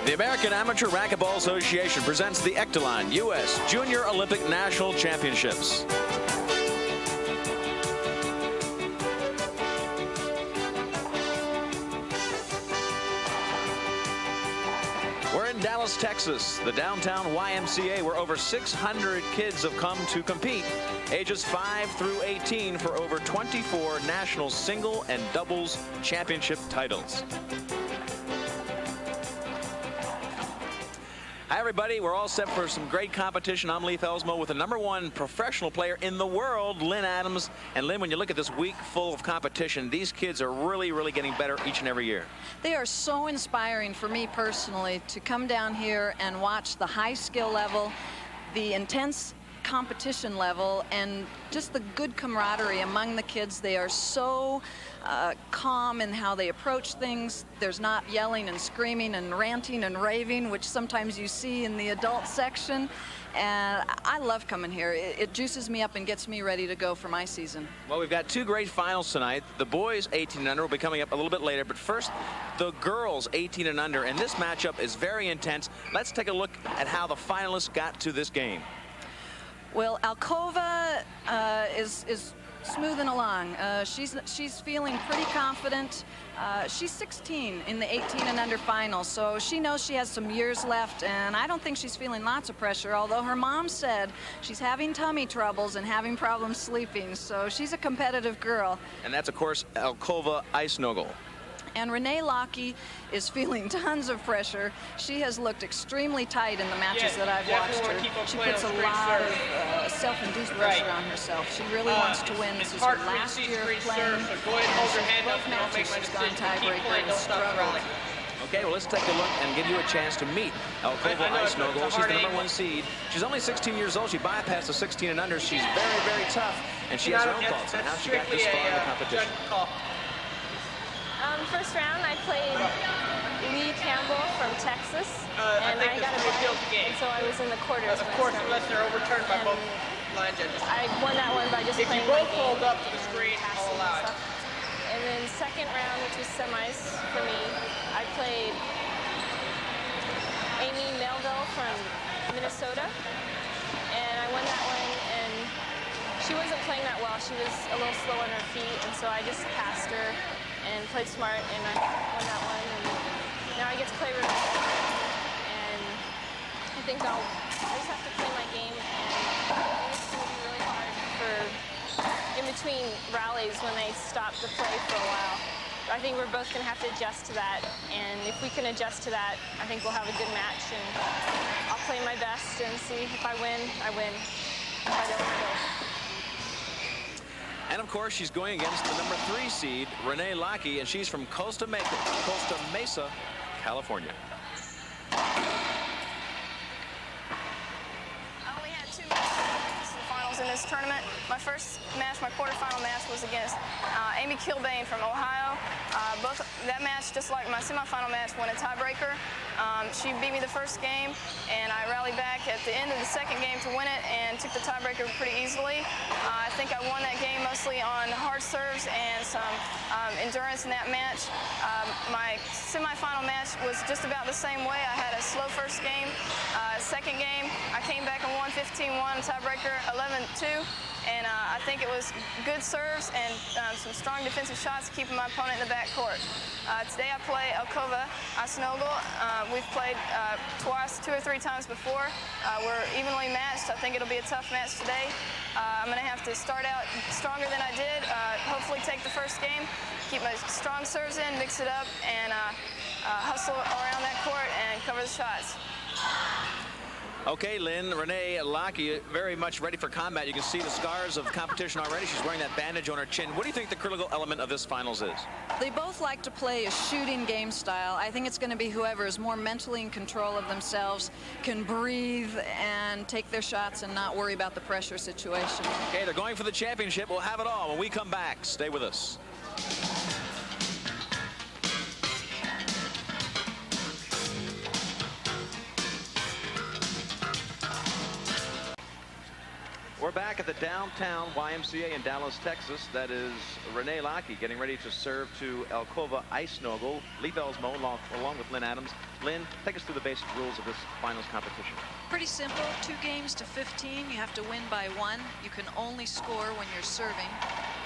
The American Amateur Racquetball Association presents the Echelon U.S. Junior Olympic National Championships. We're in Dallas, Texas, the downtown YMCA, where over 600 kids have come to compete, ages 5 through 18, for over 24 national single and doubles championship titles. Hi, everybody. We're all set for some great competition. I'm Lee Felsmo with the #1 professional player in the world, Lynn Adams. And Lynn, when you look at this week full of competition, these kids are really getting better each and every year. They are so inspiring for me personally to come down here and watch the high skill level, the intense competition level, and just the good camaraderie among the kids. They are so calm in how they approach things. There's not yelling and screaming and ranting and raving, which sometimes you see in the adult section. And I love coming here. It juices me up and gets me ready to go for my season. Well, we've got two great finals tonight. The boys 18 and under will be coming up a little bit later, but first the girls 18 and under, and this matchup is very intense. Let's take a look at how the finalists got to this game. Well, Alcova is smoothing along. She's feeling pretty confident. She's 16 in the 18 and under final, so she knows she has some years left, and I don't think she's feeling lots of pressure, although her mom said she's having tummy troubles and having problems sleeping, so she's a competitive girl. And that's, of course, Alcova Icenogle. And Renee Lockey is feeling tons of pressure. She has looked extremely tight in the matches that I've watched her. She puts a lot of self-induced pressure on herself. She really wants to win. This is her last year of playing. Both matches she's gone tiebreaker and struggled. Okay, well, let's take a look and give you a chance to meet Alcova Icenogle. She's the #1 seed. She's only 16 years old. She bypassed the 16 and under. She's very tough, and she has her own thoughts on how she got this far in the competition. First round, I played Lee Campbell from Texas, and I got a match, and so I was in the quarters. Of course, unless they're overturned by both line judges. I won that one by just playing my game. If you both hold up to the screen, all allowed. And then second round, which was semis for me, I played Amy Melville from Minnesota, and I won that one, and she wasn't playing that well. She was a little slow on her feet, and so I just passed her and played smart, and I won that one. And now I get to play Renee, and I think I just have to play my game, and I think it's going to be really hard for in between rallies when they stop the play for a while. I think we're both going to have to adjust to that, and if we can adjust to that, I think we'll have a good match, and I'll play my best and see if I win, I win. If I don't, I don't. And of course, she's going against the #3 seed, Renee Lockey, and she's from Costa Mesa, California. I only had 2 matches in the finals in this tournament. My first match, my quarterfinal match, was against Amy Kilbane from Ohio. That match, just like my semifinal match, won a tiebreaker. She beat me the first game, and I rallied back at the end of the second game to win it and took the tiebreaker pretty easily. I think I won that game mostly on hard serves and some endurance in that match. My semifinal match was just about the same way. I had a slow first game. Second game, I came back and won 15-1, tiebreaker 11-2. And I think it was good serves and some strong defensive shots keeping my opponent in the backcourt. Today I play Alcova Icenogle. We've played twice, 2 or 3 times before. We're evenly matched. I think it'll be a tough match today. I'm going to have to start out stronger than I did. Hopefully take the first game, keep my strong serves in, mix it up, and hustle around that court and cover the shots. Okay, Lynn, Renee Lockey very much ready for combat. You can see the scars of competition already. She's wearing that bandage on her chin. What do you think the critical element of this finals is? They both like to play a shooting game style. I think it's going to be whoever is more mentally in control of themselves, can breathe and take their shots and not worry about the pressure situation. Okay, they're going for the championship. We'll have it all when we come back. Stay with us. We're back at the downtown YMCA in Dallas, Texas. That is Renee Lockey getting ready to serve to Elkova Icenogle. Lee Belsmo along with Lynn Adams. Lynn, take us through the basic rules of this finals competition. Pretty simple. 2 games to 15. You have to win by 1. You can only score when you're serving.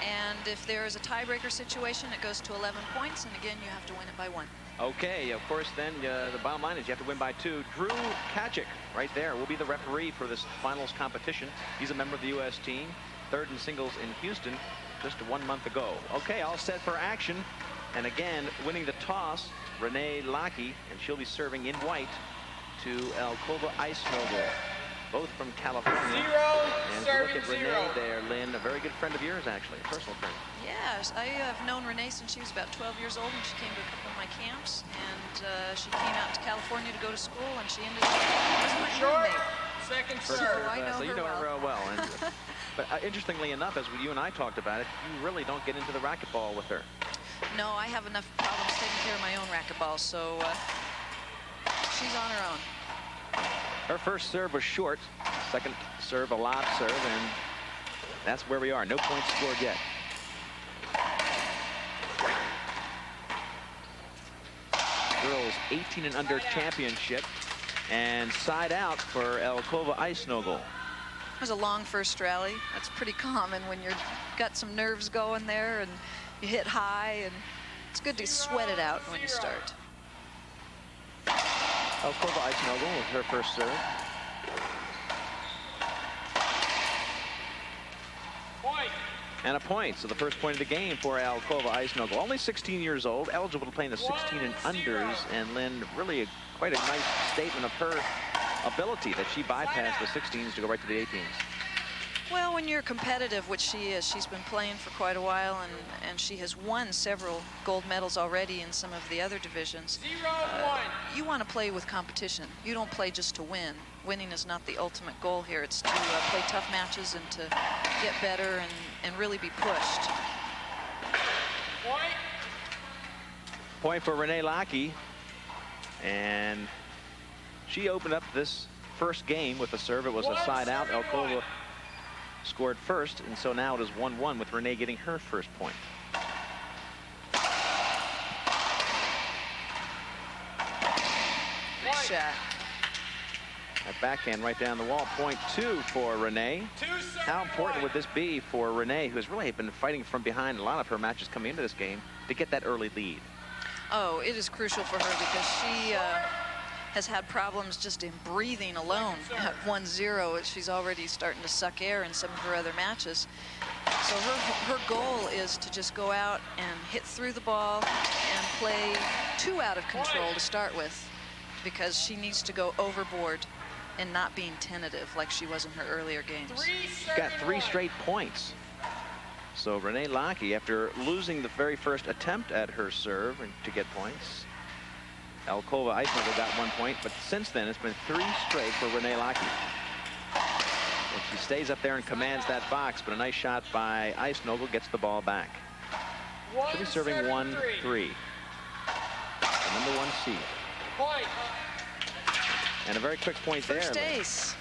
And if there is a tiebreaker situation, it goes to 11 points. And again, you have to win it by 1. Okay, of course, then the bottom line is you have to win by 2. Drew Kajic, right there, will be the referee for this finals competition. He's a member of the U.S. team, 3rd in singles in Houston just 1 month ago. Okay, all set for action. And again, winning the toss, Renee Lockey, and she'll be serving in white to Elkova Icenogle, both from California. And to look at Renee there, Lynn, a very good friend of yours, actually, a personal friend. Yes, I have known Renee since she was about 12 years old, and she came to a couple of my camps, and she came out to California to go to school, and she ended up as my roommate. Second So serve. I know So you her know her well. real well. And, but interestingly enough, as you and I talked about it, you really don't get into the racquetball with her. No, I have enough problems taking care of my own racquetball, so she's on her own. Her first serve was short. Second serve, a lob serve, and that's where we are. No points scored yet. Girls 18 and under championship, and side out for Elkova Icenogle. It was a long first rally. That's pretty common when you've got some nerves going there and you hit high, and it's good to sweat it out when you start. Elkova Icenogle with her first serve. And a point, so the first point of the game for Elkova Icenogle. Only 16 years old, eligible to play in the 16 and unders, and Lynn, really quite a nice statement of her ability that she bypassed the 16s to go right to the 18s. Well, when you're competitive, which she is, she's been playing for quite a while, and she has won several gold medals already in some of the other divisions. You want to play with competition. You don't play just to win. Winning is not the ultimate goal here. It's to play tough matches and to get better and really be pushed. Point for Renee Lockey, and she opened up this first game with a serve. It was a side out. Elkova scored first, and so now it is 1-1 with Renee getting her first point. Nice shot. That backhand right down the wall. Point 2 for Renee. How important would this be for Renee, who has really been fighting from behind a lot of her matches coming into this game, to get that early lead? Oh, it is crucial for her because she has had problems just in breathing alone. At 1-0, she's already starting to suck air in some of her other matches. So her goal is to just go out and hit through the ball and play 2 out of control to start with, because she needs to go overboard and not being tentative like she was in her earlier games. She's got 3 straight points. So Renee Lockey, after losing the very first attempt at her serve to get points, Elkova Icenogle got 1 point, but since then it's been 3 straight for Renee Lockey. And she stays up there and commands that box, but a nice shot by Icenogle gets the ball back. She'll be serving 1-3. The number 1 seed. Point. And a very quick point there. First ace.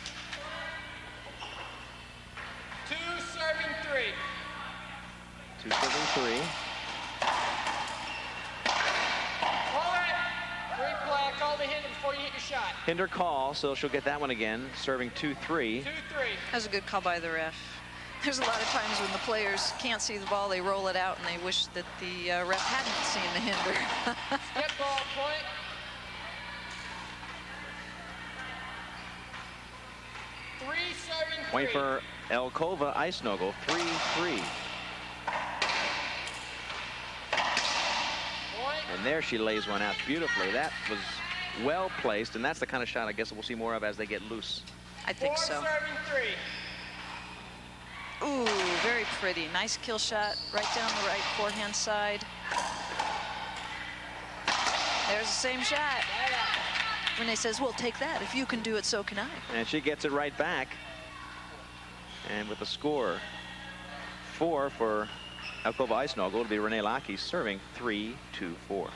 2 serving 3. 2 serving 3. Call it. Green flag. Call the hinder before you hit your shot. Hinder call, so she'll get that one again, serving 2-3. 2-3. That was a good call by the ref. There's a lot of times when the players can't see the ball, they roll it out, and they wish that the ref hadn't seen the hinder. Skip ball. Point. Point for Elkova Icenogle, 3-3. And there she lays one out beautifully. That was well placed, and that's the kind of shot I guess we'll see more of as they get loose. I think so. Ooh, very pretty. Nice kill shot right down the right forehand side. There's the same shot. Renee says, "We'll take that. If you can do it, so can I." And she gets it right back. And with the score 4 for Elkova Icenogle, it'll be Renee Lockey serving 3-2-4.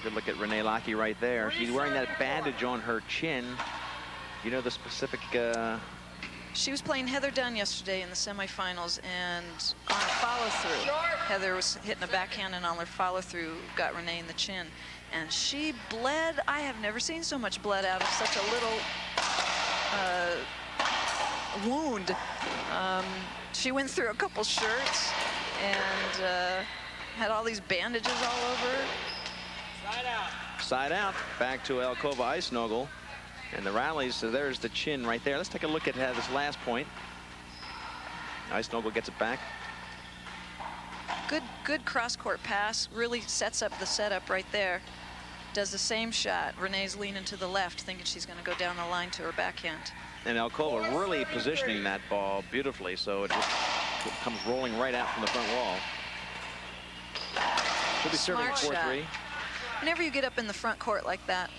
Good look at Renee Lockey right there. She's wearing that bandage on her chin. You know the specific... She was playing Heather Dunn yesterday in the semifinals, and on a follow-through, Heather was hitting a backhand, and on her follow-through got Renee in the chin. And she bled. I have never seen so much blood out of such a little wound. She went through a couple shirts and had all these bandages all over. Side out. Side out. Back to Alcova Icenogle. And the rallies, so there's the chin right there. Let's take a look at this last point. Icenogle gets it back. Good cross-court pass. Really sets up the setup right there. Does the same shot. Renee's leaning to the left, thinking she's going to go down the line to her backhand. And Alcova really positioning that ball beautifully, so it just comes rolling right out from the front wall. She'll be serving 4-3. Whenever you get up in the front court like that,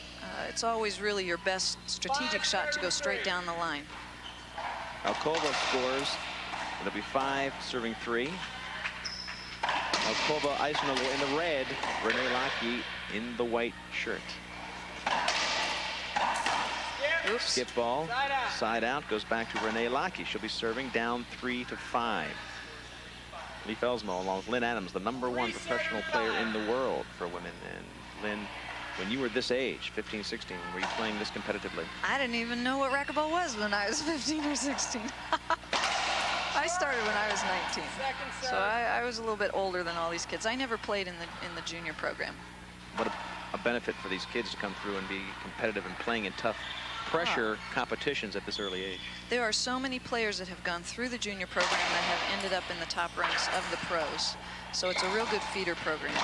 it's always really your best strategic shot to go straight down the line. Alcova scores. It'll be 5, serving 3. Alcova Icenogle in the red. Renee Lockey in the white shirt. Oops. Skip ball. Side out. Goes back to Renee Lockey. She'll be serving down 3-5. Leif Elsmo along with Lynn Adams, the #1 professional player in the world for women. And Lynn, when you were this age, 15, 16, were you playing this competitively? I didn't even know what racquetball was when I was 15 or 16. I started when I was 19, so I was a little bit older than all these kids. I never played in the junior program. What a benefit for these kids to come through and be competitive and playing in tough pressure competitions at this early age. There are so many players that have gone through the junior program that have ended up in the top ranks of the pros. So it's a real good feeder program.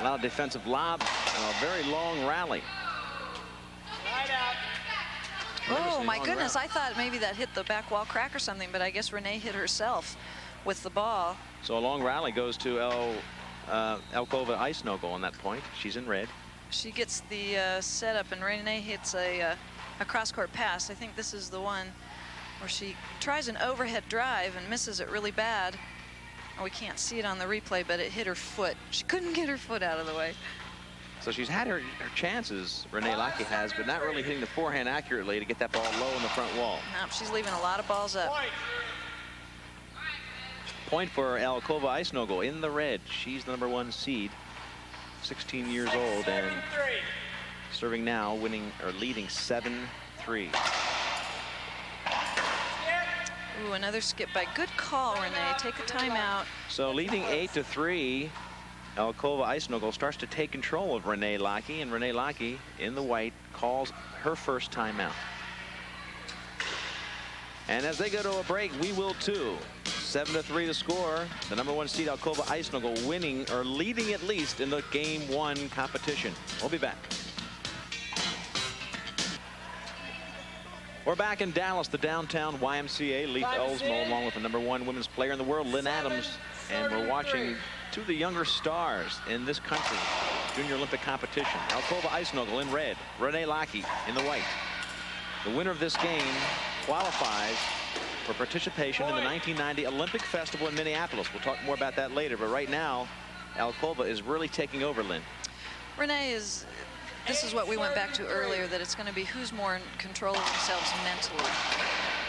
A lot of defensive lob and a very long rally. Oh my goodness, I thought maybe that hit the back wall crack or something, but I guess Renee hit herself with the ball. So a long rally goes to Alcova Icenogle on that point. She's in red. She gets the setup, and Renee hits a cross-court pass. I think this is the one where she tries an overhead drive and misses it really bad. We can't see it on the replay, but it hit her foot. She couldn't get her foot out of the way. So she's had her chances, Renee Lockey has, but not really hitting the forehand accurately to get that ball low in the front wall. Nope, she's leaving a lot of balls up. Point for Alcova Icenogle in the red. She's the #1 seed, 16 years old, and serving now, winning or leading 7-3. Ooh, another skip by. Good call, Renee. Take a timeout. So leading 8-3. Alcova Icenogle starts to take control of Renee Lockey, and Renee Lockey in the white calls her first timeout. And as they go to a break, we will too. 7-3 to score. The #1 seed Alcova Icenogle winning or leading at least in the game 1 competition. We'll be back. We're back in Dallas, the downtown YMCA. Leif Elsmo along with the #1 women's player in the world, Lynn Adams, and we're watching two of the younger stars in this country junior Olympic competition. Alcova Icenogle in red, Renee Lockey in the white. The winner of this game qualifies for participation in the 1990 Olympic Festival in Minneapolis. We'll talk more about that later, but right now Alcova is really taking over, Lynn. Renee is, this is what we went back to earlier, that it's going to be who's more in control of themselves mentally.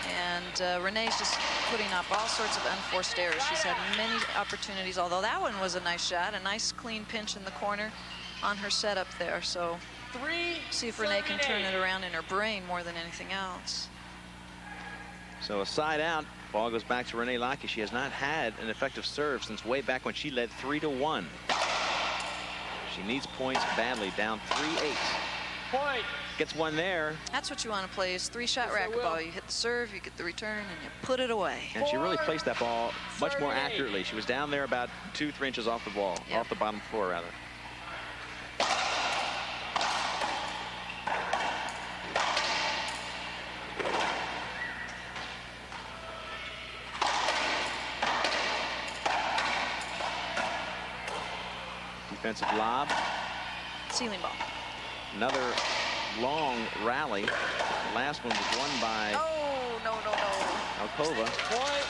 And Renee's just putting up all sorts of unforced errors. She's had many opportunities, although that one was a nice shot, a nice clean pinch in the corner on her setup there. So see if Renee can turn it around in her brain more than anything else. So a side out, ball goes back to Renee Lockey. She has not had an effective serve since way back when she led 3-1. She needs points badly, down 3-8. Point. Gets one there. That's what you want to play, is 3-shot racquetball. You hit the serve, you get the return, and you put it away. And she really placed that ball much more accurately. She was down there about 2-3 inches off the ball, off the bottom floor rather. Defensive lob. ceiling ball. Another long rally. The last one was won by Alkova. Point.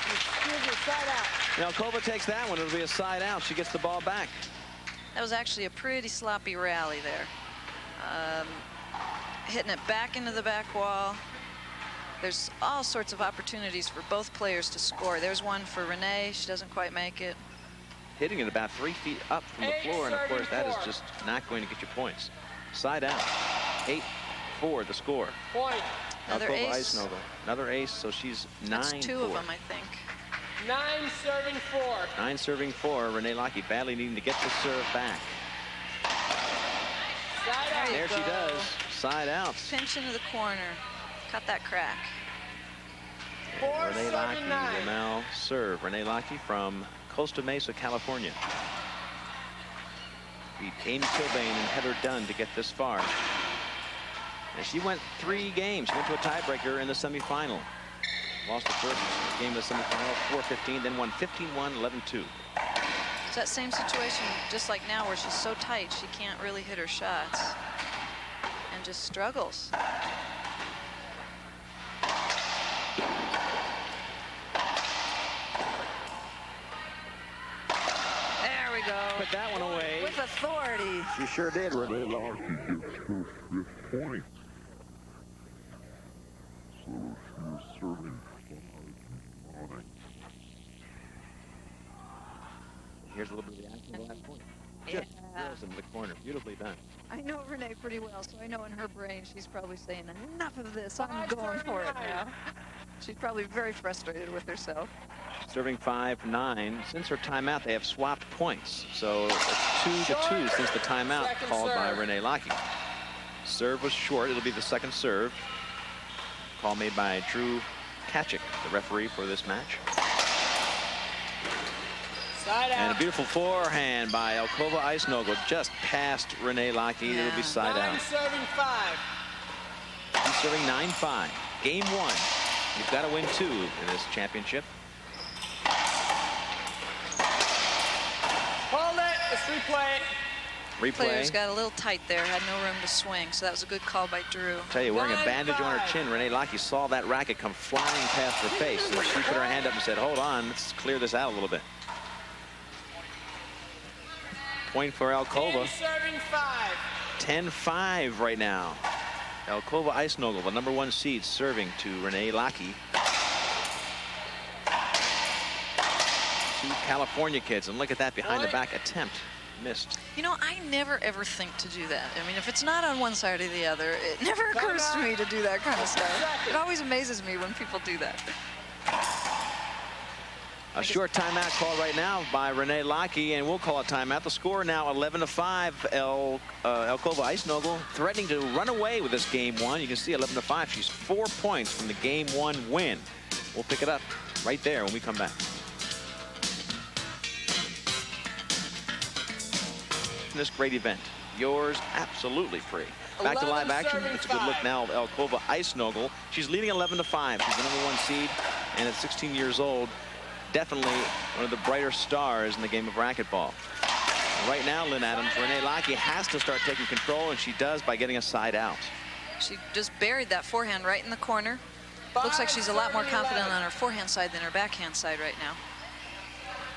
Excuse me, side out. Alkova takes that one. It'll be a side out. She gets the ball back. That was actually a pretty sloppy rally there. Hitting it back into the back wall. There's all sorts of opportunities for both players to score. There's one for Renee. She doesn't quite make it. Hitting it about 3 feet up from the floor, and of course that is just not going to get you points. Side out. 8-4 the score. Point. Another Alkova ace. Icenogle. Another ace, so she's 9-4. That's 2 of them, I think. 9 serving 4. 9 serving 4. Renee Lockey badly needing to get the serve back. Side out. There she does. Side out. Pinch into the corner. Cut that crack. Renee Lockey will now serve. Renee Lockey from Costa Mesa, California. Beat Amy Kilbane and Heather Dunn to get this far. And she went 3 games. She went to a tiebreaker in the semifinal. Lost the first game of the semifinal, 4-15, then won 15-1, 11-2. It's that same situation, just like now, where she's so tight, she can't really hit her shots. And just struggles. There we go. Put that one away. With authority. She sure did. Renee Lockey gets her 5th point. So she is serving 5-9. Here's a little bit of the action of the last point. Yeah. Just drills into the corner. Beautifully done. I know Renee pretty well, so I know in her brain she's probably saying, enough of this, I'm going for it now. She's probably very frustrated with herself. Serving 5-9. Since her timeout, they have swapped points. So it's 2-2 since the timeout Second called by serve. Renee Lockey. Serve was short. It'll be the second serve. Call made by Drew Kachik, the referee for this match. Side And a out. beautiful forehand by Alkova Icenogle just past Renee Lockey. It'll be side 9 out. serving 5. He's serving 9-5. Game 1. You've got to win 2 in this championship. Hold it. Let's replay it. Players Replay. got a little tight there, had no room to swing, so that was a good call by Drew. Tell you, wearing a 9-5. bandage on her chin, Renee Lockey saw that racket come flying past her face. So she put her hand up and said, hold on, let's clear this out a little bit. Point for 10 Alkova. serving 5. 10-5 right now. Alkova Icenogle, the #1 seed, serving to Renee Lockey. 2 California kids, and look at that behind the back attempt. Missed. You know, I never ever think to do that. I mean, if it's not on one side or the other, it never occurs to me to do that kind of stuff. It always amazes me when people do that. A short timeout call right now by Renee Lockey, and we'll call a timeout. The score now 11-5. Alkova Icenogle threatening to run away with this game 1. You can see 11-5. She's 4 points from the game 1 win. We'll pick it up right there when we come back. This great event, yours absolutely free. Back to live action. It's a good look now of Alkova Icenogle. She's leading 11-5. She's the #1 seed, and at 16 years old, definitely one of the brighter stars in the game of racquetball. Right now, Lynn Adams, Renee Lockey has to start taking control, and she does by getting a side out. She just buried that forehand right in the corner. Looks like she's a lot more confident on her forehand side than her backhand side right now.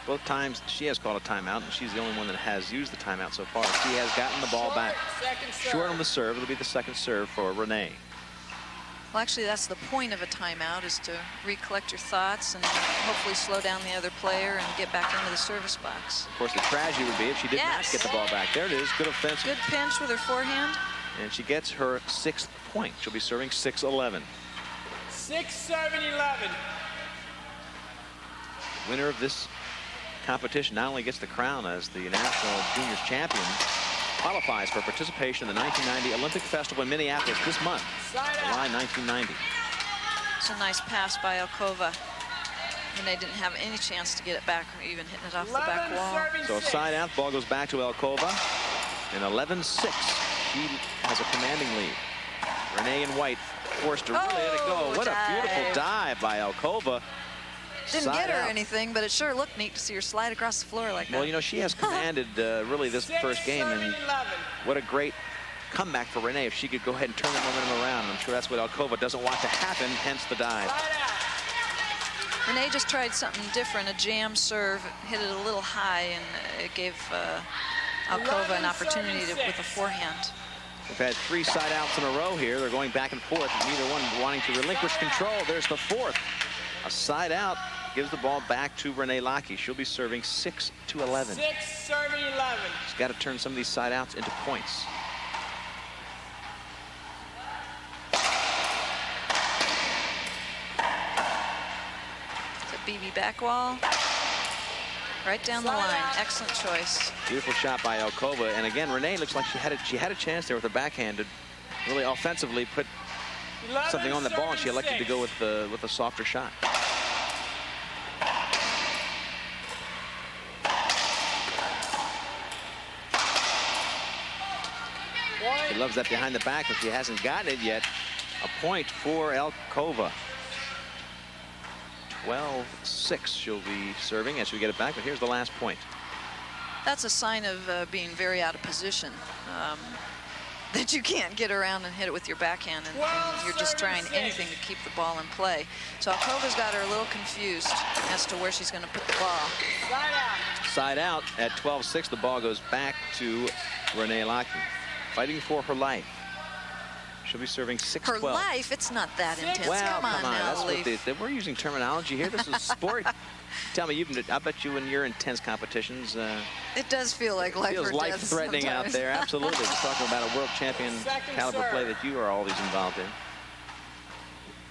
Both times she has called a timeout, and she's the only one that has used the timeout so far. She has gotten the ball back. Second serve. Short on the serve. It'll be the second serve for Renee. Well, actually, that's the point of a timeout, is to recollect your thoughts and hopefully slow down the other player and get back into the service box. Of course, the tragedy would be if she did not Yes. get the ball back. There it is. Good offensive. Good pinch with her forehand. And she gets her 6th point. She'll be serving 6-11. 6 serving 11. Winner of this competition not only gets the crown as the National Juniors champion, qualifies for participation in the 1990 Olympic Festival in Minneapolis this month, Side July out. 1990. It's a nice pass by Alkova. And they didn't have any chance to get it back or even hitting it off the back 11 wall. serving So a 6. side out, ball goes back to Alkova. And 11-6, she has a commanding lead. Renee in white forced to really let it go. Oh, What a beautiful dive. dive by Alkova. Didn't get her out. anything, but it sure looked neat to see her slide across the floor like that. Well, you know, she has commanded really this first game, and what a great comeback for Renee if she could go ahead and turn the momentum around. I'm sure that's what Alcova doesn't want to happen, hence the dive. Renee just tried something different, a jam serve, hit it a little high, and it gave Alcova an opportunity with a forehand. We've had 3 side outs in a row here. They're going back and forth, neither one wanting to relinquish control. There's the 4th. A side out gives the ball back to Renee Lockey. She'll be serving 6-11. 6 serving 11. She's got to turn some of these side outs into points. It's a BB back wall. Right down the line. Excellent choice. Beautiful shot by Alcova. And again, Renee looks like she had a chance there with her backhand to really offensively put something on the ball, and she elected to go with a softer shot. She loves that behind the back, but she hasn't gotten it yet. A point for Alcova. 12-6 she'll be serving as we get it back, but here's the last point. That's a sign of being very out of position. That you can't get around and hit it with your backhand, and you're just trying anything to keep the ball in play. So Alcova's got her a little confused as to where she's going to put the ball. Side out at 12-6. The ball goes back to Renee Lockey, fighting for her life. She'll be serving 6-12. Her life? It's not that intense. Well, come on now, that's what we're using terminology here. This is sport. Tell me, I bet you in your intense competitions, it does feel like life feels or life-threatening out there. Absolutely. We're talking about a world champion caliber play that you are always involved in.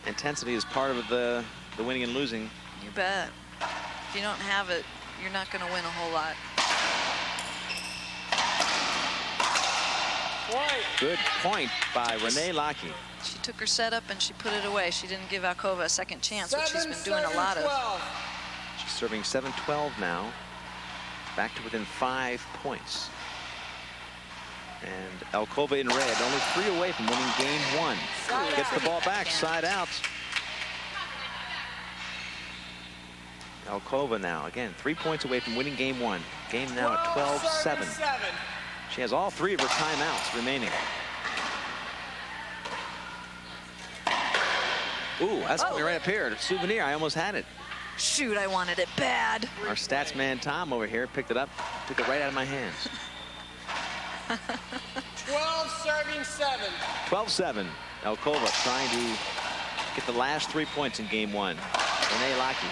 Intensity is part of the winning and losing. You bet. If you don't have it, you're not going to win a whole lot. Good point by Renee Lockey. She took her setup and she put it away. She didn't give Alcova a second chance, which she's been doing a lot of. She's serving 7-12 now. Back to within 5 points. And Alcova in red, only 3 away from winning game 1. Gets the ball back, side out. Alcova now, again, 3 points away from winning game 1. Game now at 12-7. She has all 3 of her timeouts remaining. Ooh, that's coming right up here. Souvenir, I almost had it. Shoot, I wanted it bad. Our stats man, Tom, over here, picked it up, took it right out of my hands. 12 serving 7. 12-7. Alcova trying to get the last 3 points in game 1. Renee Lockey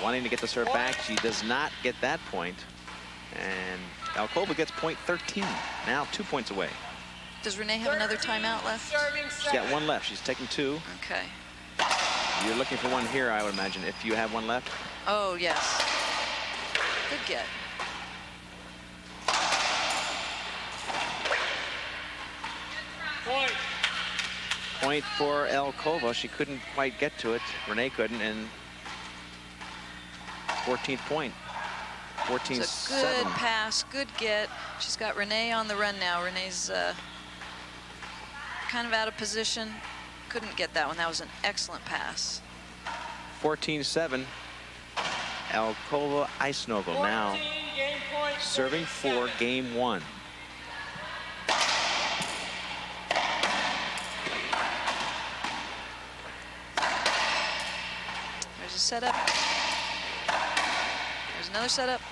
wanting to get the serve back. She does not get that point. And Alcova gets point 13. Now 2 points away. Does Renee have another timeout left? She's got 1 left. She's taking 2. Okay. You're looking for 1 here, I would imagine, if you have 1 left. Oh, yes. Good get. Point for Alcova. She couldn't quite get to it. Renee couldn't, and 14th point. 14-7. It's a good pass, good get. She's got Renee on the run now. Renee's kind of out of position. Couldn't get that one. That was an excellent pass. 14-7. Alcova Icenogle now serving for game 1. There's a setup. There's another setup.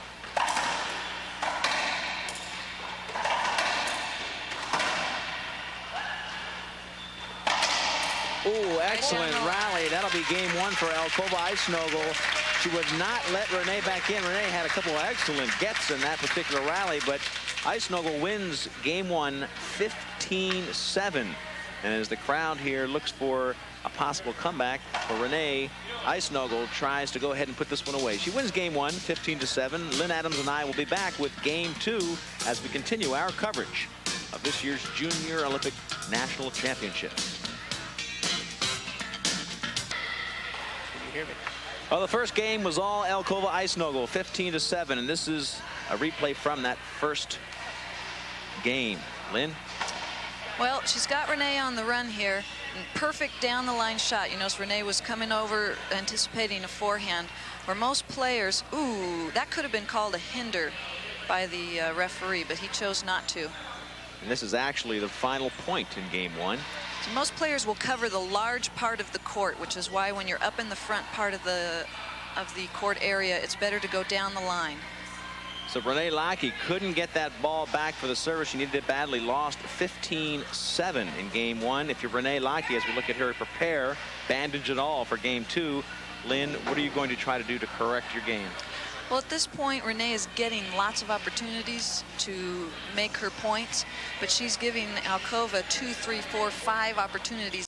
Ooh, excellent rally. That'll be game 1 for Alcova Icenogle. She would not let Renee back in. Renee had a couple of excellent gets in that particular rally, but Icenogle wins game 1 15-7. And as the crowd here looks for a possible comeback for Renee, Icenogle tries to go ahead and put this one away. She wins game 1 15-7. Lynn Adams and I will be back with game 2 as we continue our coverage of this year's Junior Olympic National Championships. Well, the first game was all Alcova Icenogle, 15-7, and this is a replay from that first game. Lynn? Well, she's got Renee on the run here. perfect down the line shot. You notice Renee was coming over anticipating a forehand, where most players, ooh, that could have been called a hinder by the referee, but he chose not to. And this is actually the final point in game 1. So most players will cover the large part of the court, which is why when you're up in the front part of the court area, it's better to go down the line. So Renee Lockey couldn't get that ball back for the service. She needed it badly. Lost 15-7 in game 1. If you're Renee Lockey, as we look at her prepare, bandage it all for game 2. Lynn, what are you going to try to do to correct your game? Well, at this point, Renee is getting lots of opportunities to make her points, but she's giving Alcova 2, 3, 4, 5 opportunities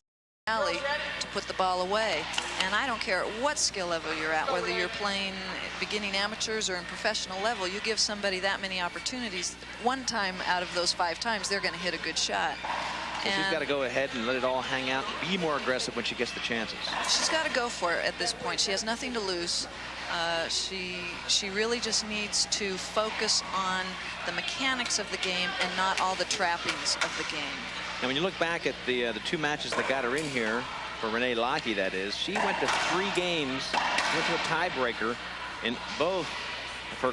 to put the ball away. And I don't care at what skill level you're at, whether you're playing beginning amateurs or in professional level, you give somebody that many opportunities, one time out of those 5 times, they're going to hit a good shot. So she's got to go ahead and let it all hang out, be more aggressive when she gets the chances. She's got to go for it at this point. She has nothing to lose. She really just needs to focus on the mechanics of the game and not all the trappings of the game. And when you look back at the 2 matches that got her in here, for Renee Lockey, that is, she went to 3 games, went to a tiebreaker in both of her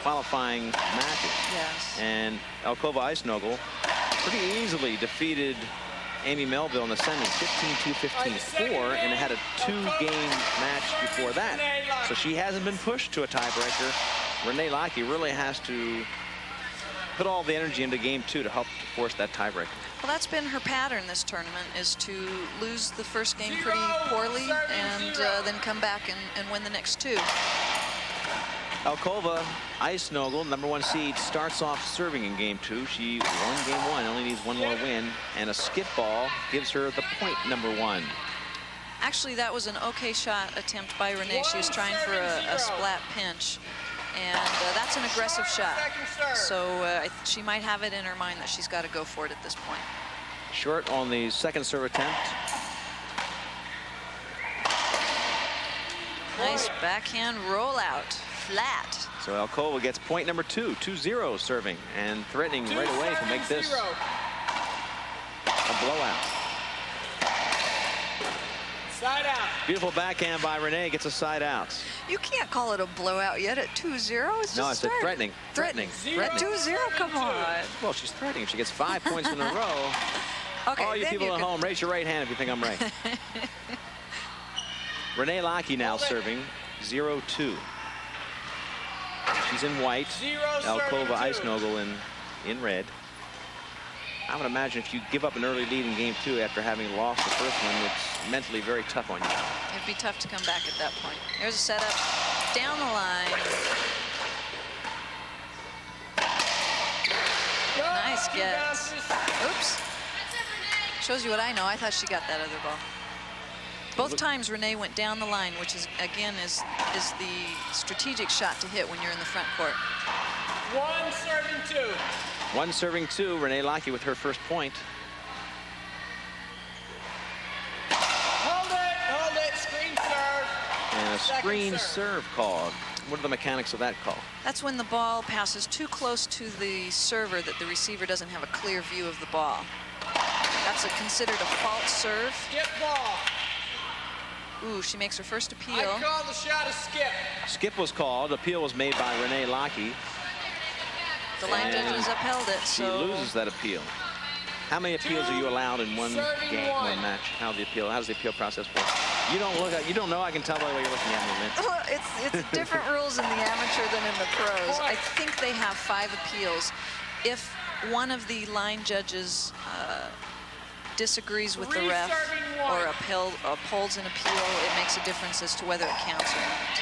qualifying matches. Yes. And Alcova Icenogle pretty easily defeated Amy Melville in the semis, 15-2, 15-4, and had a 2-game match before that. So she hasn't been pushed to a tiebreaker. Renee Lockey really has to put all the energy into game 2 to help to force that tiebreaker. Well, that's been her pattern this tournament, is to lose the first game pretty poorly and then come back and win the next 2. Alcova Icenogle, #1 seed, starts off serving in game 2. She won game 1, only needs 1 more win, and a skip ball gives her the point #1. Actually, that was an okay shot attempt by Renee. She was trying for a splat pinch, and that's an aggressive shot. So she might have it in her mind that she's got to go for it at this point. Short on the second serve attempt. Nice backhand rollout, flat. So Alcova gets point #2, 2-0 serving, and threatening right away to make this a blowout. Side out. Beautiful backhand by Renee, gets a side out. You can't call it a blowout yet at 2-0. It's No, I just said started. threatening. Threatening. At 2-0, come on. Well, she's threatening. If she gets 5 points in a row. Okay, All you people at home, raise your right hand if you think I'm right. Renee Lockey now serving 0-2. She's in white. Alcova Icenogle in red. I would imagine if you give up an early lead in game 2 after having lost the first one, it's mentally very tough on you. It'd be tough to come back at that point. Here's a setup down the line. Nice get. Oops. Shows you what I know. I thought she got that other ball. Both times Renee went down the line, which is, again, is the strategic shot to hit when you're in the front court. 1 serving 2. 1 serving 2. Renee Lockey with her first point. Hold it, screen serve. And a screen serve call. What are the mechanics of that call? That's when the ball passes too close to the server that the receiver doesn't have a clear view of the ball. That's considered a false serve. Skip ball. Ooh, she makes her first appeal. I call the shot a skip. Skip was called. Appeal was made by Renee Lockey. The line judges upheld it, She so loses that appeal. How many appeals are you allowed in one game, one match? How does the appeal process work? You don't know. I can tell by the way you're looking at me, Lynn. it's different rules in the amateur than in the pros. I think they have 5 appeals. If one of the line judges disagrees with the ref or upholds an appeal, it makes a difference as to whether it counts or not.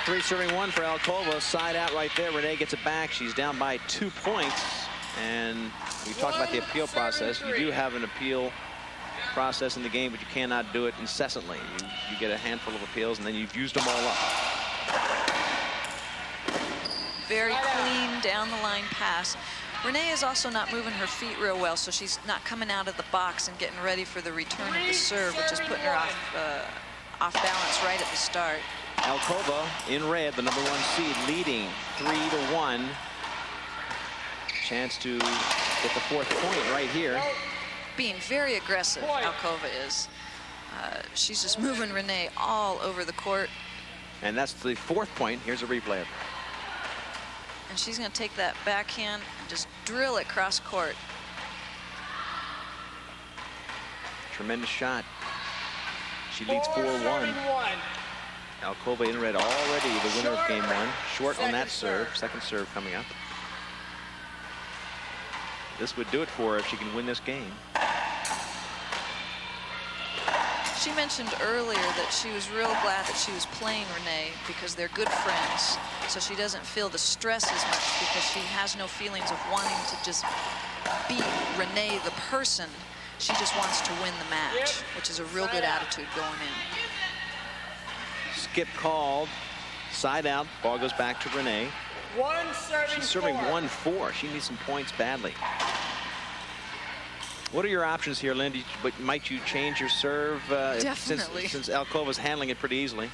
3 serving 1 for Alcova. Side out right there. Renee gets it back. She's down by 2 points. And we talked about the appeal process. You do have an appeal process in the game, but you cannot do it incessantly. You get a handful of appeals, and then you've used them all up. Very clean down the line pass. Renee is also not moving her feet real well, so she's not coming out of the box and getting ready for the return of the serve, which is putting her off balance right at the start. Alcova in red, the #1 seed, leading 3-1. Chance to get the 4th point right here. being very aggressive, Alcova is. She's just moving Renee all over the court. And that's the 4th point. Here's a replay of it. And she's going to take that backhand and just drill it cross court. Tremendous shot. She leads 4-1. Alcova in red already the winner of game 1. Short on that serve. Second serve coming up. This would do it for her if she can win this game. She mentioned earlier that she was real glad that she was playing Renee because they're good friends. So she doesn't feel the stress as much because she has no feelings of wanting to just beat Renee the person. She just wants to win the match, which is a real good attitude going in. Skip called. Side out. Ball goes back to Renee. She's serving 1-4. She needs some points badly. What are your options here, Lindy? But might you change your serve? Definitely. Since Alcova's handling it pretty easily.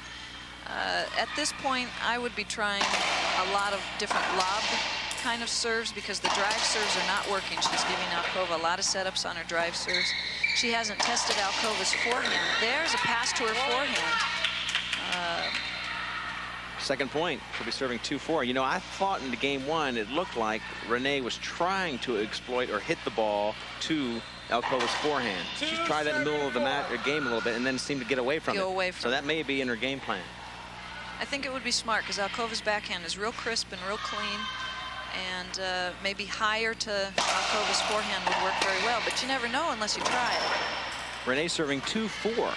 At this point, I would be trying a lot of different lob kind of serves because the drive serves are not working. She's giving Alcova a lot of setups on her drive serves. She hasn't tested Alcova's forehand. There's a pass to her forehand. Second point. She'll be serving 2-4. You know, I thought in the game 1 it looked like Renee was trying to exploit or hit the ball to Alcova's forehand. She's tried that in the middle of the match or game a little bit and then seemed to get away from it. So that may be in her game plan. I think it would be smart because Alcova's backhand is real crisp and real clean. And maybe higher to Alcova's forehand would work very well. But you never know unless you try it. Renee serving 2-4.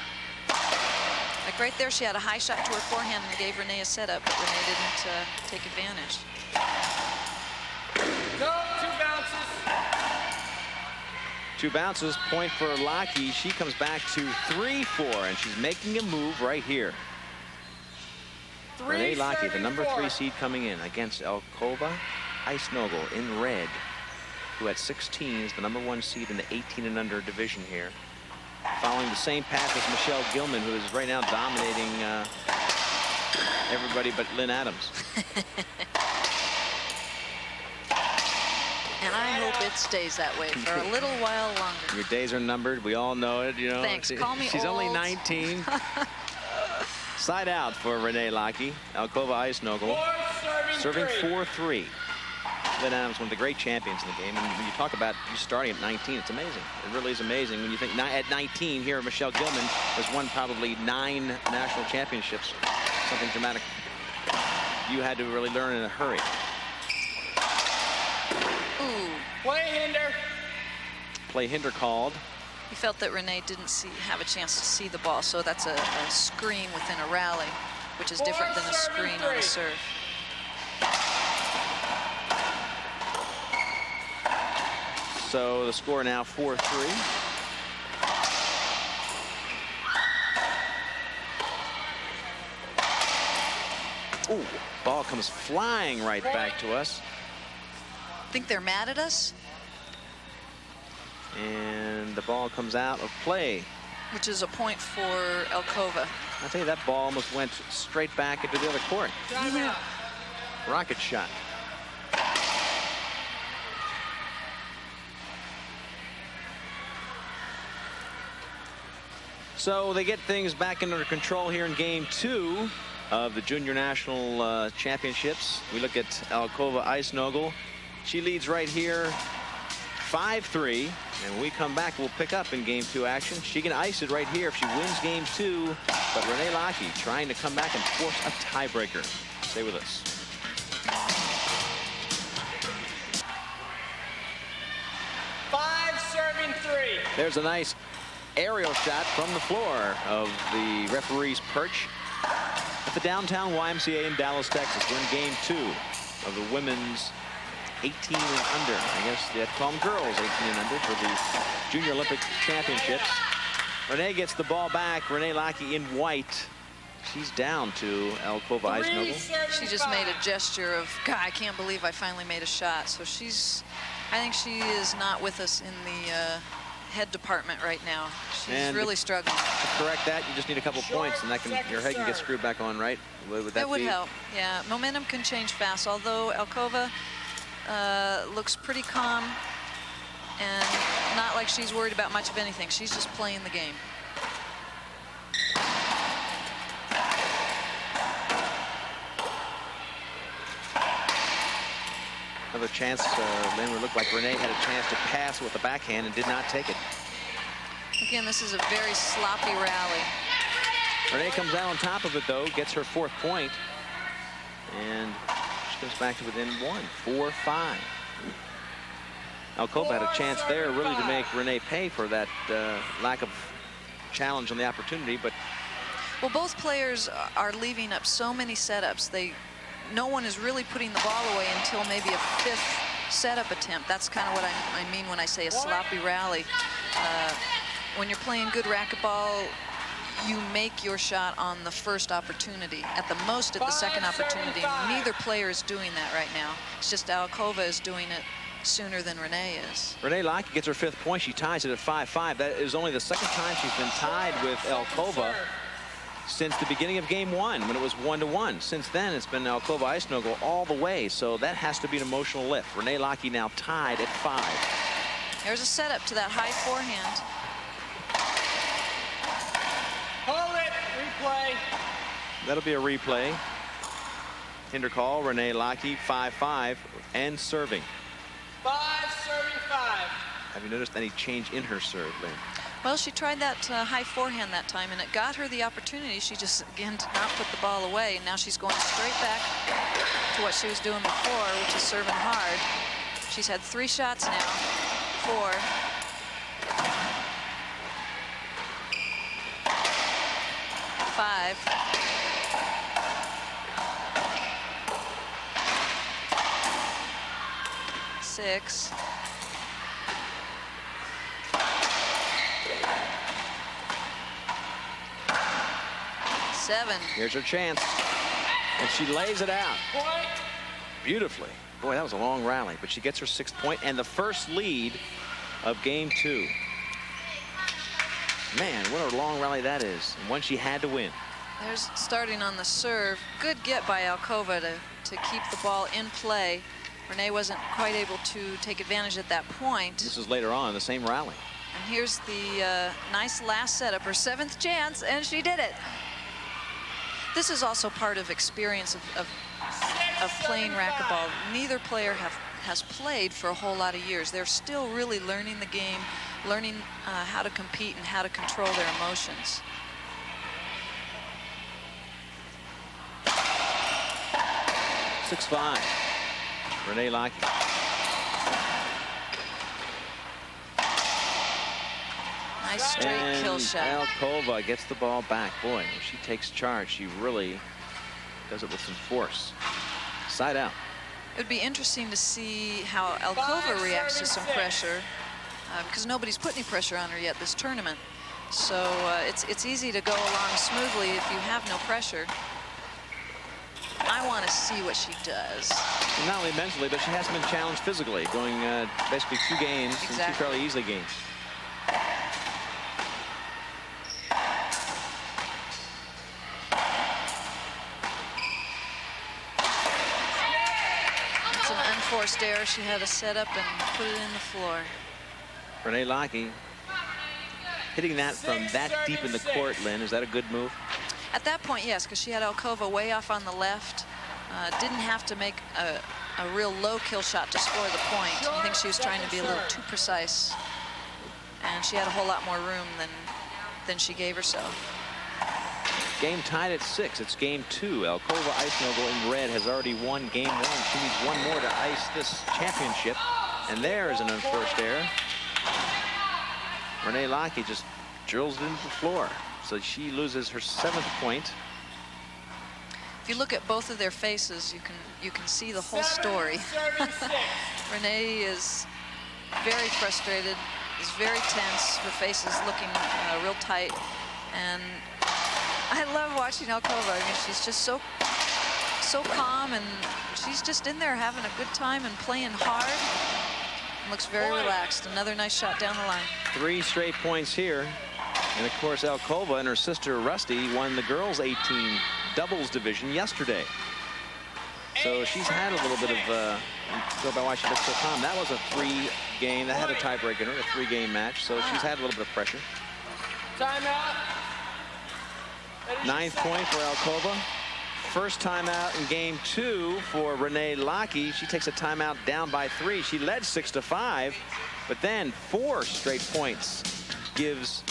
Like right there, she had a high shot to her forehand and gave Renee a setup, but Renee didn't take advantage. Go, 2 bounces. 2 bounces, point for Lockey. She comes back to 3-4, and she's making a move right here. Renee Lockey, the number 3 seed coming in against Alcova Icenogle in red, who at 16 is the number 1 seed in the 18 and under division here. Following the same path as Michelle Gilman, who is right now dominating everybody but Lynn Adams. And I hope it stays that way for a little while longer. Your days are numbered. We all know it. You know. Thanks. Call me She's old. only 19. Side out for Renee Lockey. Alcova Icenogle serving 4-3. Lynn Adams, one of the great champions in the game. And when you talk about you starting at 19, it's amazing. It really is amazing when you think at 19 here, Michelle Gilman has won probably 9 national championships. Something dramatic you had to really learn in a hurry. Ooh. Play hinder. Play hinder called. He felt that Renee didn't have a chance to see the ball, so that's a screen within a rally, which is different than a screen on a serve. So the score now 4-3. Ooh, ball comes flying right back to us. Think they're mad at us? And the ball comes out of play. Which is a point for Alcova. I tell you, that ball almost went straight back into the other court. Timeout. Rocket shot. So they get things back under control here in game 2 of the Junior National Championships. We look at Alcova Icenogle. She leads right here 5-3. And when we come back, we'll pick up in game 2 action. She can ice it right here if she wins game 2. But Renee Lockey trying to come back and force a tiebreaker. Stay with us. Serving 3. There's a nice aerial shot from the floor of the referee's perch at the downtown YMCA in Dallas, Texas. We're in game 2 of the women's 18 and under. I guess they had to call them girls 18 and under for the Junior Olympic Championships. Renee gets the ball back. Renee Lockey in white. She's down to Alcova Icenogle. She just made a gesture of, God, I can't believe I finally made a shot. So I think she is not with us in the head department right now. She's really struggling. To correct that, you just need a couple points, and your head can get screwed back on, right? Would that it would help. Yeah, momentum can change fast. Although Alcova looks pretty calm. and not like she's worried about much of anything. She's just playing the game. Another chance. Lynn, would look like Renee had a chance to pass with the backhand and did not take it. Again, this is a very sloppy rally. Renee comes out on top of it, though, gets her 4th point, and she goes back to within 1, 4-5. Alcova had a chance there really to make Renee pay for that lack of challenge on the opportunity, but well, both players are leaving up so many setups. No one is really putting the ball away until maybe a 5th setup attempt. That's kind of what I mean when I say a sloppy rally. When you're playing good racquetball, you make your shot on the first opportunity, at the most at the second opportunity. Neither player is doing that right now. It's just Alcova is doing it sooner than Renee is. Renee Lockey gets her 5th point. She ties it at 5-5. That is only the 2nd time she's been tied with Alcova since the beginning of game 1, when it was 1-1. Since then, it's been Alcova Icenogle all the way, so that has to be an emotional lift. Renee Lockey now tied at 5. There's a setup to that high forehand. Hold it. Replay. That'll be a replay. Hinder call. Renee Lockey 5-5 and serving. 5 serving 5. Have you noticed any change in her serve, Lynn? Well, she tried that high forehand that time, and it got her the opportunity. She just, again, did not put the ball away. And now she's going straight back to what she was doing before, which is serving hard. She's had 3 shots now. 4. 5. 6. 7. Here's her chance, and she lays it out Point. beautifully. Boy, that was a long rally, but she gets her 6th point and the first lead of game 2. Man, what a long rally that is, and one she had to win. There's starting on the serve. Good get by Alcova to keep the ball in play. Renee wasn't quite able to take advantage at that point. This is later on in the same rally. And here's the nice last setup, her 7th chance, and she did it. This is also part of experience of playing racquetball. Neither player has played for a whole lot of years. They're still really learning the game, learning how to compete and how to control their emotions. (6-5). Renee Lockey. Nice straight kill shot. Alcova gets the ball back. Boy, when she takes charge, she really does it with some force. Side out. It would be interesting to see how Alcova reacts to some pressure, because nobody's put any pressure on her yet this tournament. So it's easy to go along smoothly if you have no pressure. I want to see what she does. And not only mentally, but she hasn't been challenged physically, going basically 2 games and 2 fairly easy games. It's an unforced error. She had to set up and put it in the floor. Renee Lockey hitting that from that deep in the court, Lynn. Is that a good move? At that point, yes, because she had Alcova way off on the left. Didn't have to make a real low kill shot to score the point. I think she was trying to be a little too precise. And she had a whole lot more room than she gave herself. Game tied at 6. It's game 2. Alcova Icenogle in red has already won game 1. She needs 1 more to ice this championship. And there is an unforced error. Renee Lockey just drills it into the floor. So she loses her 7th point. If you look at both of their faces, you can see the whole story. Renee is very frustrated, is very tense. Her face is looking real tight, and I love watching Alcova. I mean, she's just so calm, and she's just in there having a good time and playing hard. And looks very relaxed. Another nice shot down the line. 3 straight points here. And of course, Alcova and her sister Rusty won the girls 18 doubles division yesterday. So she's had a little bit of Go by why she looks so calm. That was a 3-game. That had a tiebreaker in it, a 3-game match. So she's had a little bit of pressure. Timeout. 9th point for Elkova. First timeout in game 2 for Renee Lockey. She takes a timeout down by 3. She led 6-5, but then 4 straight points gives,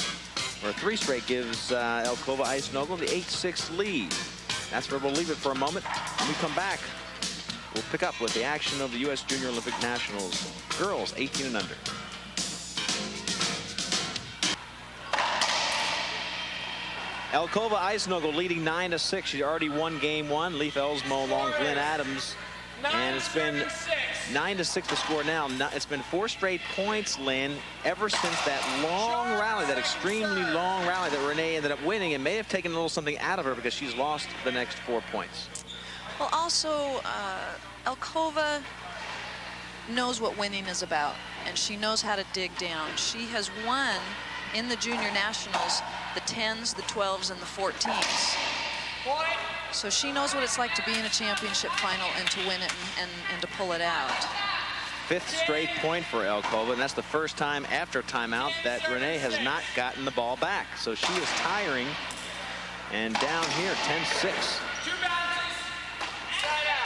or 3 straight gives Elkova Icenogle the 8-6 lead. That's where we'll leave it for a moment. When we come back, we'll pick up with the action of the U.S. Junior Olympic Nationals, girls 18 and under. Elkova Icenogle leading 9-6. She's already won game 1. Leif Elsmo along with Lynn Adams. And it's been 9-6 to score now. It's been 4 straight points, Lynn, ever since that long rally, that extremely long rally that Renee ended up winning. It may have taken a little something out of her because she's lost the next 4 points. Well, also, Elkova knows what winning is about, and she knows how to dig down. She has won in the junior nationals the 10s, the 12s, and the 14s. So she knows what it's like to be in a championship final and to win it and to pull it out. 5th straight point for Elkova, and that's the first time after timeout that Renee has not gotten the ball back. So she is tiring, and down here, 10-6.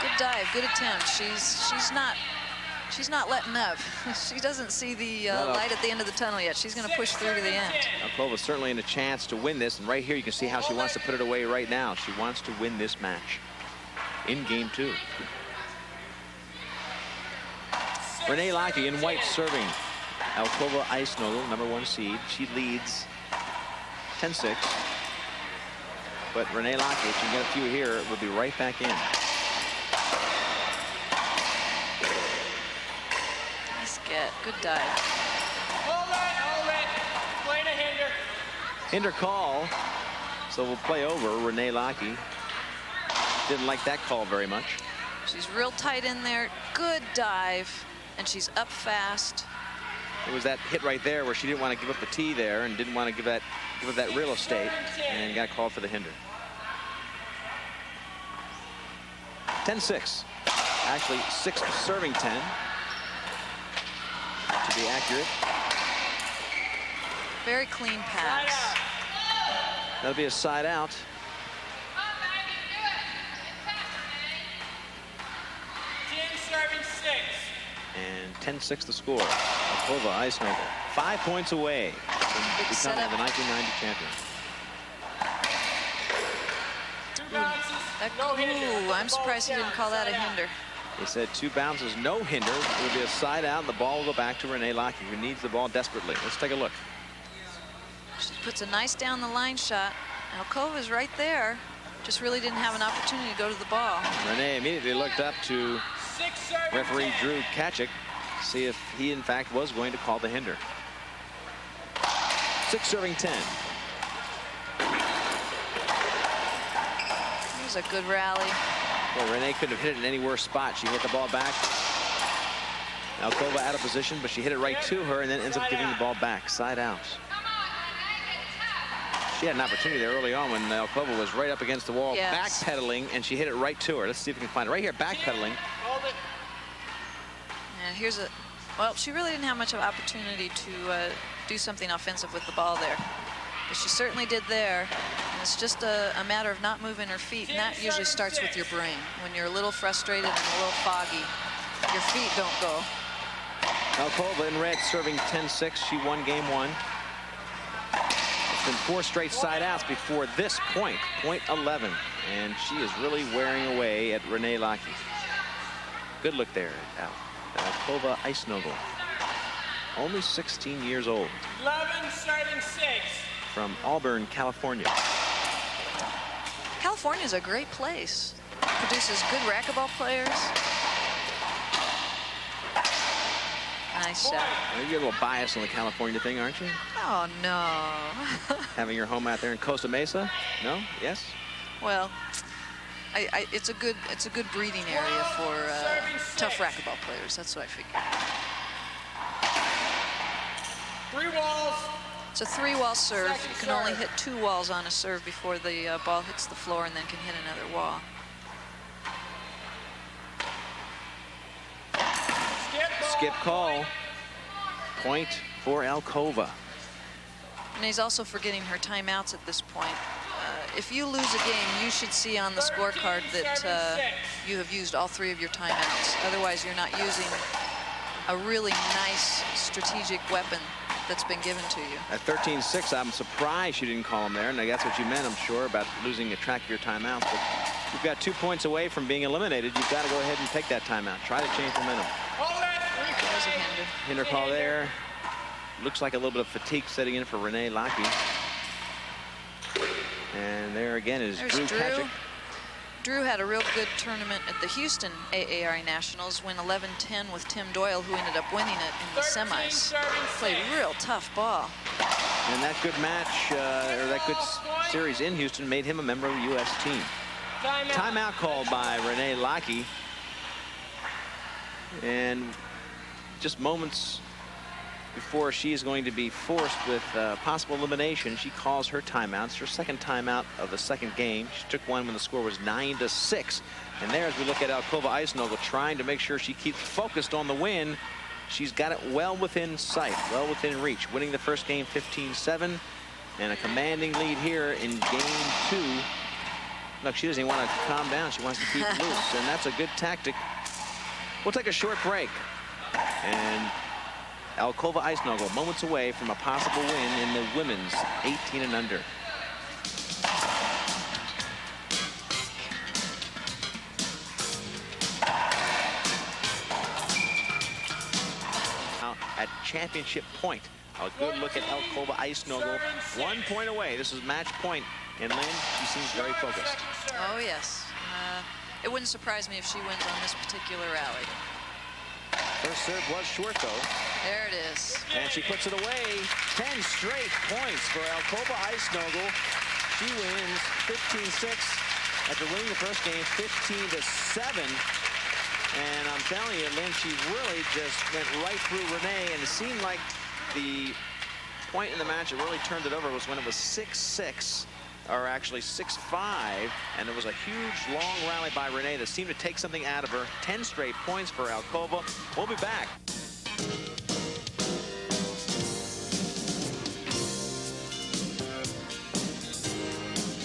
Good dive, good attempt. She's not letting up. She doesn't see the light at the end of the tunnel yet. She's going to push through to the end. Elkova's certainly in a chance to win this, and right here you can see how she wants to put it away right now. She wants to win this match in game 2. Renee Lockey in white serving. Elkova Icenogle, #1 seed. She leads 10-6. But Renee Lockey, if she can get a few here, will be right back in. Good dive. Hold it. Playing a hinder. Hinder call. So we'll play over Renee Lockey. Didn't like that call very much. She's real tight in there. Good dive. And she's up fast. It was that hit right there where she didn't want to give up the tee there and didn't want to give up that real estate, and got called for the hinder. 10-6. Actually, 6 serving 10. To be accurate. Very clean pass. That'll be a side out. Serving 6. And 10-6 the score. Elkova Icenogle 5 points away from becoming the 1990 champion. Ooh, I'm surprised he didn't call that a hinder. They said 2 bounces, no hinder. It will be a side out, and the ball will go back to Renee Lockey, who needs the ball desperately. Let's take a look. She puts a nice down the line shot. Elkova's right there. Just really didn't have an opportunity to go to the ball. Renee immediately looked up to referee Drew Kachik to see if he, in fact, was going to call the hinder. 6 serving 10. Here's a good rally. Well, Renee couldn't have hit it in any worse spot. She hit the ball back. Elkova out of position, but she hit it right to her and then ends up giving the ball back. Side out. She had an opportunity there early on when Elkova was right up against the wall, backpedaling, and she hit it right to her. Let's see if we can find it. Right here, backpedaling. Yeah, here's a... Well, she really didn't have much of an opportunity to do something offensive with the ball there. But she certainly did there. And it's just a matter of not moving her feet, and that usually starts with your brain. When you're a little frustrated and a little foggy, your feet don't go. Elkova in red serving 10-6. She won game 1. It's been 4 straight side outs before this point, point 11. And she is really wearing away at Renee Lockey. Good look there at Elkova Icenogle. Only 16 years old. 11 serving 6. From Auburn, California. California's a great place. Produces good racquetball players. Nice shot. You're a little biased on the California thing, aren't you? Oh, no. Having your home out there in Costa Mesa? No? Yes? Well, it's a good breeding area for tough racquetball players. That's what I figured. 3 walls. It's a 3-wall serve. You can only hit 2 walls on a serve before the ball hits the floor and then can hit another wall. Skip call. Point for Alcova. And he's also forgetting her timeouts at this point. If you lose a game, you should see on the scorecard that you have used all 3 of your timeouts. Otherwise, you're not using a really nice strategic weapon that's been given to you. At 13-6, I'm surprised you didn't call him there, and that's what you meant, I'm sure, about losing a track of your timeouts. But you've got 2 points away from being eliminated. You've got to go ahead and take that timeout. Try to change momentum. There's a hinder. Hinder call there. Looks like a little bit of fatigue setting in for Renee Lockey. And there again is Drew Patrick. Drew had a real good tournament at the Houston AARA Nationals, win 11-10 with Tim Doyle, who ended up winning it in the semis. Played real tough ball. And that good match, or that good series in Houston, made him a member of the U.S. team. Timeout called by Renee Lockey. And just moments before she is going to be forced with possible elimination, she calls her timeouts. Her second timeout of the second game. She took one when the score was 9-6. And there, as we look at Alcova Icenogle, trying to make sure she keeps focused on the win. She's got it well within sight, well within reach, winning the first game 15-7, and a commanding lead here in game 2. Look, she doesn't even want to calm down. She wants to keep loose, and that's a good tactic. We'll take a short break. And Alcova Icenogle moments away from a possible win in the women's 18 and under. Now at championship point, a good look at Alcova Icenogle. 1 point away. This is match point. And Lynn, she seems very focused. Oh, yes. It wouldn't surprise me if she wins on this particular rally. First serve was short, though. There it is. And she puts it away. 10 straight points for Alcova Icenogle. She wins 15-6 after winning the first game 15-7. And I'm telling you, Lynn, she really just went right through Renee, and it seemed like the point in the match that really turned it over was when it was 6-6. Or actually 6-5, and it was a huge long rally by Renee that seemed to take something out of her. 10 straight points for Alcova. We'll be back.